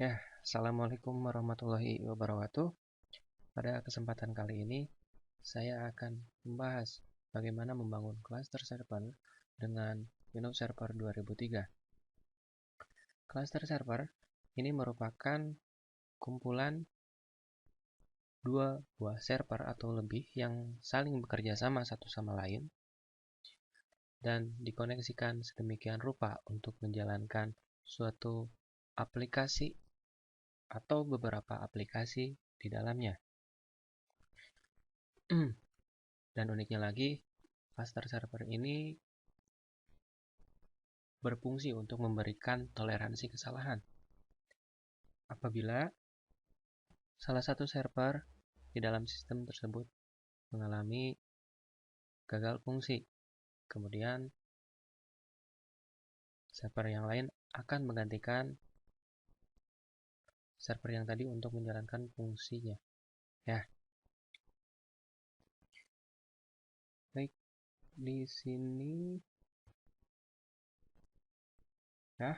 Ya, Assalamualaikum warahmatullahi wabarakatuh. Pada kesempatan kali ini, saya akan membahas bagaimana membangun cluster server dengan Windows Server 2003. Cluster server ini merupakan kumpulan dua buah server atau lebih yang saling bekerja sama satu sama lain dan dikoneksikan sedemikian rupa untuk menjalankan suatu aplikasi atau beberapa aplikasi di dalamnya. Dan uniknya lagi, cluster server ini berfungsi untuk memberikan toleransi kesalahan. Apabila salah satu server di dalam sistem tersebut mengalami gagal fungsi, kemudian server yang lain akan menggantikan server yang tadi untuk menjalankan fungsinya. Ya, baik, di sini ya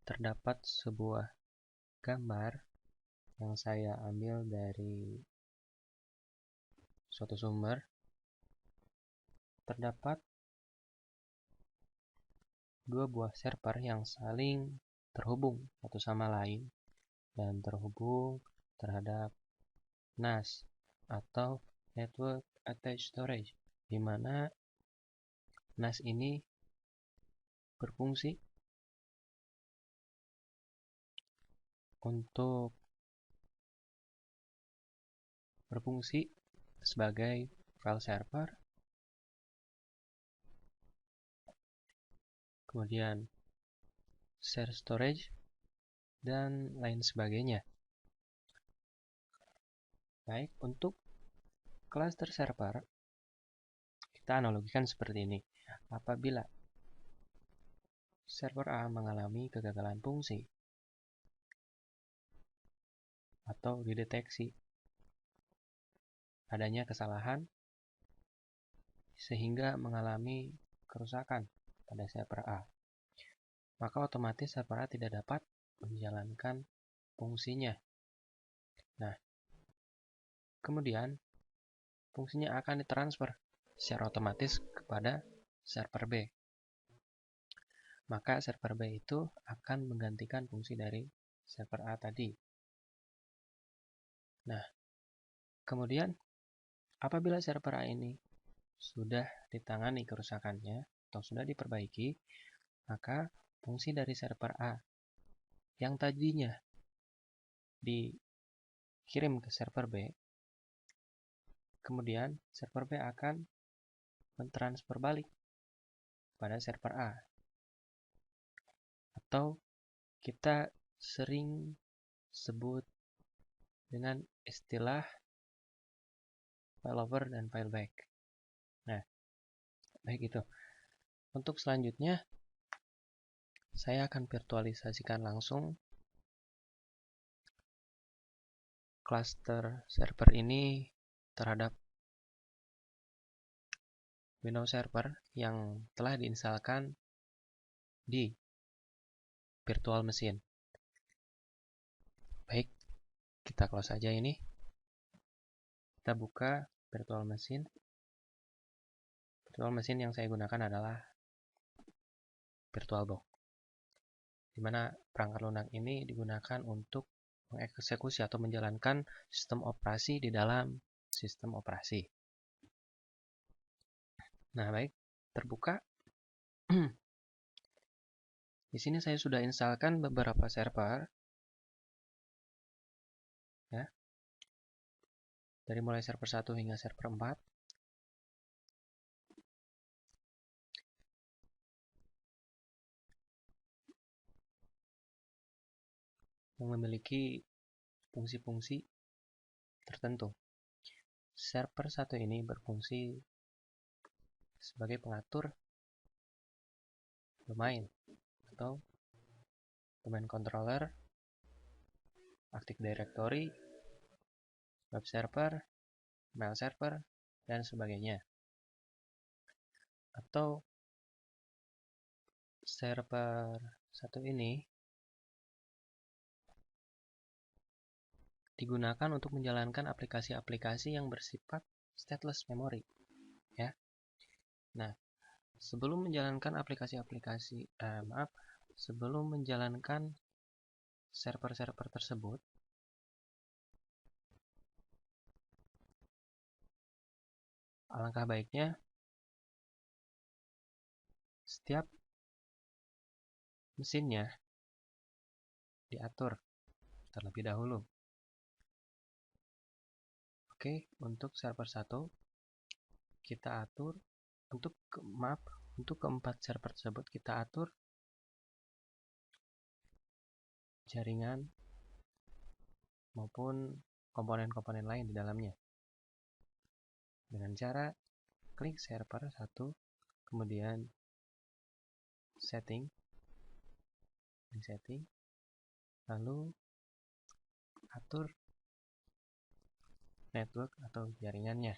terdapat sebuah gambar yang saya ambil dari suatu sumber. Terdapat dua buah server yang saling terhubung satu sama lain dan terhubung terhadap NAS atau Network Attached Storage, di mana NAS ini berfungsi sebagai file server, kemudian share storage, dan lain sebagainya. Baik, untuk cluster server, kita analogikan seperti ini. Apabila server A mengalami kegagalan fungsi atau dideteksi adanya kesalahan sehingga mengalami kerusakan pada server A, maka otomatis server A tidak dapat menjalankan fungsinya. Nah, kemudian fungsinya akan ditransfer secara otomatis kepada server B. Maka server B itu akan menggantikan fungsi dari server A tadi. Nah, kemudian apabila server A ini sudah ditangani kerusakannya atau sudah diperbaiki, maka fungsi dari server A yang tadinya dikirim ke server B, kemudian server B akan mentransfer balik pada server A. Atau kita sering sebut dengan istilah failover dan fileback. Nah, baik itu. Untuk selanjutnya, saya akan virtualisasikan langsung cluster server ini terhadap Windows Server yang telah diinstalkan di virtual machine. Baik, kita close saja ini. Kita buka virtual machine. Virtual machine yang saya gunakan adalah VirtualBox, di mana perangkat lunak ini digunakan untuk mengeksekusi atau menjalankan sistem operasi di dalam sistem operasi. Nah, baik, terbuka. Di sini saya sudah instalkan beberapa server, ya, dari mulai server 1 hingga server 4. Yang memiliki fungsi-fungsi tertentu. Server 1 ini berfungsi sebagai pengatur domain atau domain controller, Active Directory, web server, mail server, dan sebagainya. Atau server 1 ini digunakan untuk menjalankan aplikasi-aplikasi yang bersifat stateless memory, ya. Nah, sebelum menjalankan sebelum menjalankan server-server tersebut, alangkah baiknya setiap mesinnya diatur terlebih dahulu. Oke, untuk server 1 kita atur untuk keempat server tersebut kita atur jaringan maupun komponen-komponen lain di dalamnya. Dengan cara klik server 1, kemudian setting, lalu atur network atau jaringannya.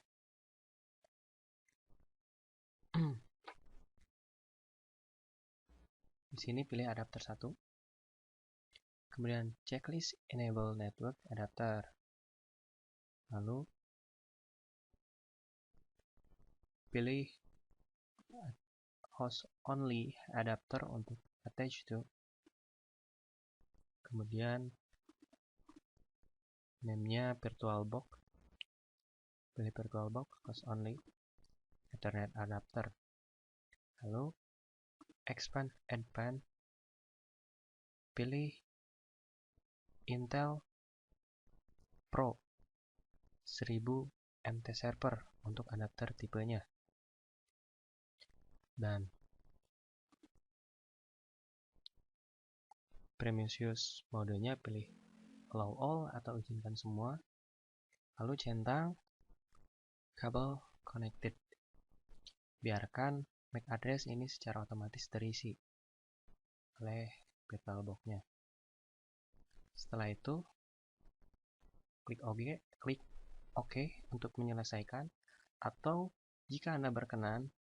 Di sini pilih adapter 1. Kemudian checklist enable network adapter. Lalu pilih host only adapter untuk attach to. Kemudian name-nya VirtualBox. Pilih VirtualBox host only Ethernet adapter. Lalu expand advanced. Pilih Intel Pro 1000 MT server untuk adapter tipenya. Dan Prometheus modenya pilih allow all atau izinkan semua. Lalu centang kabel connected. Biarkan MAC address ini secara otomatis terisi oleh VirtualBox-nya. Setelah itu klik OK untuk menyelesaikan, atau jika Anda berkenan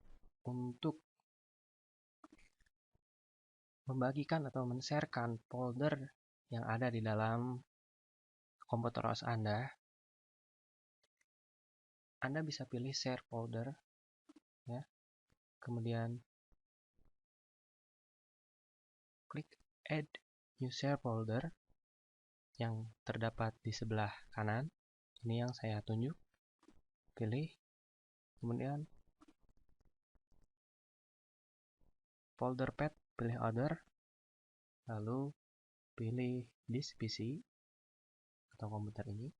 untuk membagikan atau men-sharekan folder yang ada di dalam komputer OS Anda bisa pilih share folder, ya. Kemudian klik add new share folder yang terdapat di sebelah kanan. Ini yang saya tunjuk. Pilih, kemudian folder path, pilih other, lalu pilih this PC atau komputer ini,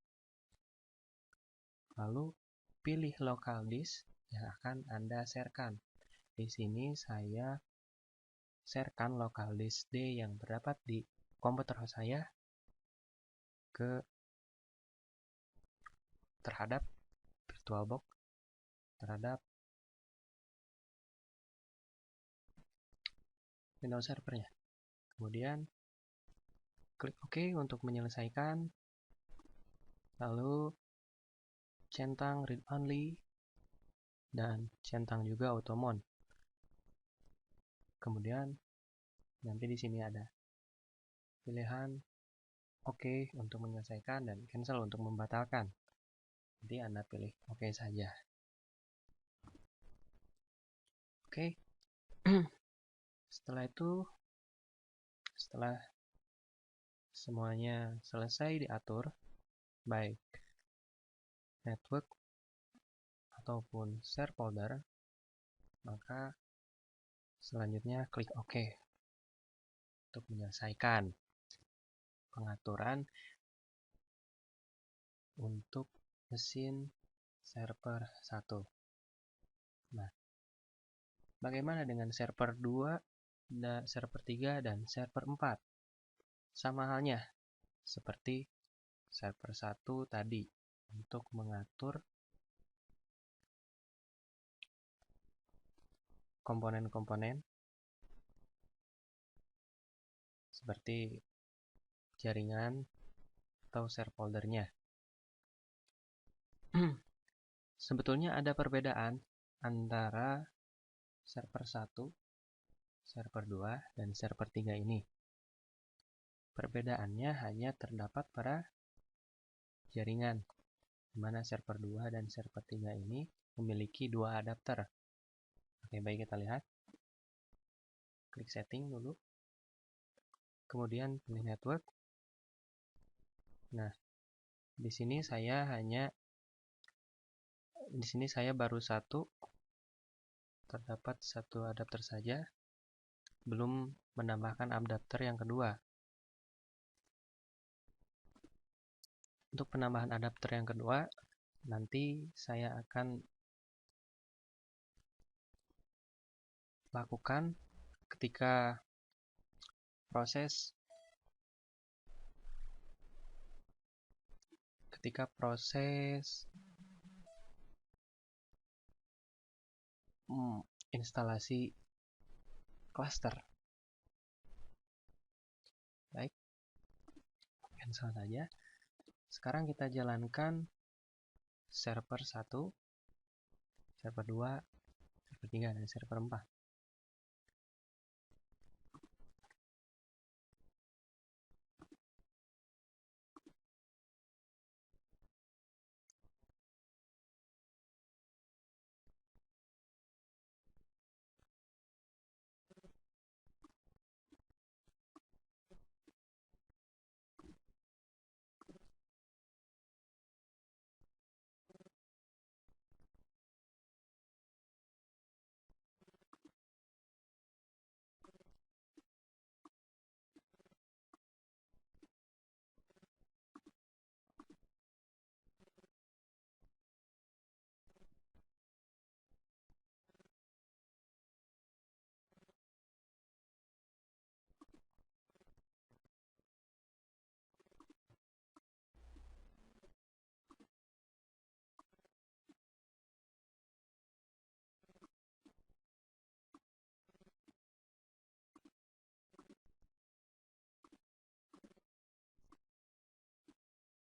lalu pilih local disk yang akan Anda sharekan. Di sini saya sharekan local disk D yang terdapat di komputer host saya terhadap VirtualBox, terhadap Windows servernya. Kemudian klik OK untuk menyelesaikan, lalu centang read only dan centang juga automon. Kemudian nanti di sini ada pilihan OK untuk menyelesaikan dan cancel untuk membatalkan. Nanti Anda pilih OK saja. Oke. Setelah itu, setelah semuanya selesai diatur, baik network ataupun share folder, maka selanjutnya klik OK untuk menyelesaikan pengaturan untuk mesin server 1. Nah, bagaimana dengan server 2, server 3, dan server 4? Sama halnya seperti server 1 tadi, untuk mengatur komponen-komponen seperti jaringan atau share foldernya. Sebetulnya ada perbedaan antara server 1, server 2, dan server 3 ini. Perbedaannya hanya terdapat pada jaringan, di mana server 2 dan server 3 ini memiliki 2 adapter. Oke, baik, kita lihat. Klik setting dulu. Kemudian pilih network. Nah, di sini saya baru terdapat satu adapter saja, belum menambahkan adapter yang kedua. Untuk penambahan adapter yang kedua, nanti saya akan lakukan ketika proses instalasi cluster. Baik, cancel saja. Sekarang kita jalankan server 1, server 2, server 3, dan server 4.